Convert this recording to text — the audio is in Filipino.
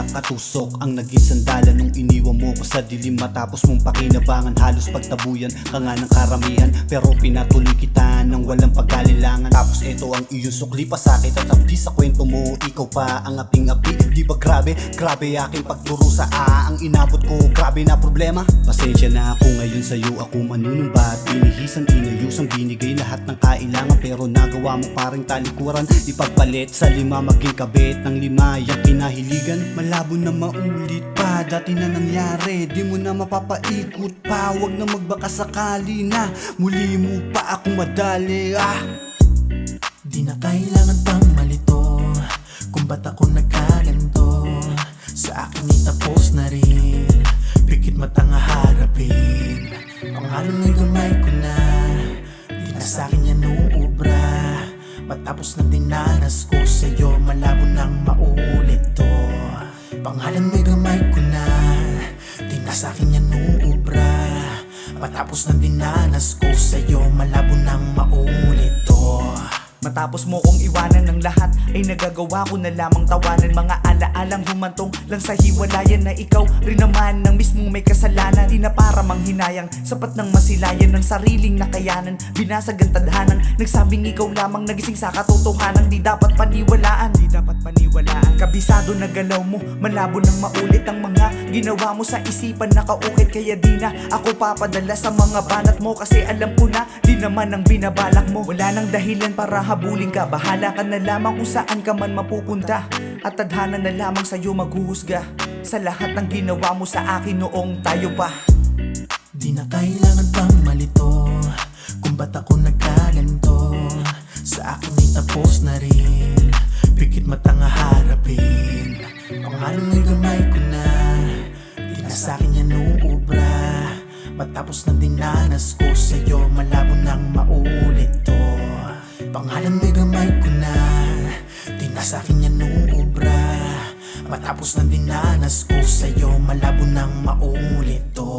pinakatusok ang naging sandalan nung iniwan mo ko sa dilim. Matapos mong pakinabangan, halos pagtabuyan ka nga ng karamihan, pero pinatuloy kita nang walang pag-alilangan. Tapos eto ang iyong sukli pa sakit at abdi sa kwento mo. Ikaw pa ang aping-api, di ba grabe? Grabe aking pagdurusa, ang inabot ko, grabe na problema. Pasensya na ako ngayon sa'yo, ako manunumbat. Binihisan, inayusang binigay lahat ng kailangan, pero nagawa mo paring talikuran. Ipagpalit sa lima, maging kabit ng lima yung kinahiligan. Malabo na maulit pa, dati na nangyari, di mo na mapapaikot pa. Huwag na magbaka sakali na muli mo pa ako madali. Di na kailangan pang malito kung ba't ako nagkaganto. Sa akin itapos na rin, pikit matang harapin. Pangalan mo'y gamay ko na, di na sa'kin yan uubra. Matapos na dinanas ko sa'yo, malabo nang maulit to. Pangalan mo'y gamay ko na, di na sa'kin yan uubra. Matapos na dinanas ko sa'yo, malabo nang maulit to. Matapos mo kong iwanan ng lahat, ay nagagawa ko na lamang tawanan. Mga alaalang humantong lang sa hiwalayan, na ikaw rin naman ang mismong may kasalanan. Di na para manghinayang, sapat ng masilayan ng sariling nakayanan. Binasag ang tadhanan, nagsabing ikaw lamang nagising sa katotohanan. Di dapat paniwalaan, di dapat paniwalaan. Kabisado na galaw mo, malabo nang maulit ang mga ginawa mo sa isipan. Nakaukit kaya di na ako papadala sa mga banat mo, kasi alam ko na di naman ang binabalak mo. Wala nang dahilan para habulin ka, bahala ka na lamang kung saan ka man mapupunta. At tadhana na lamang sa'yo maghuhusga sa lahat ng ginawa mo sa akin noong tayo pa. Di na kailangan pang malito kung ba't ako nagkaganto. Sa akin itapos na rin, pikit matang harapin. Pangalan mo'y gamay ko na, di na sa'kin yan uubra. Matapos na dinanas ko sa'yo, malabo nang maulit to. Pangalan mo'y gamay ko na, di na sa'kin yan uubra. Matapos na dinanas ko sa'yo, malabo nang maulit to.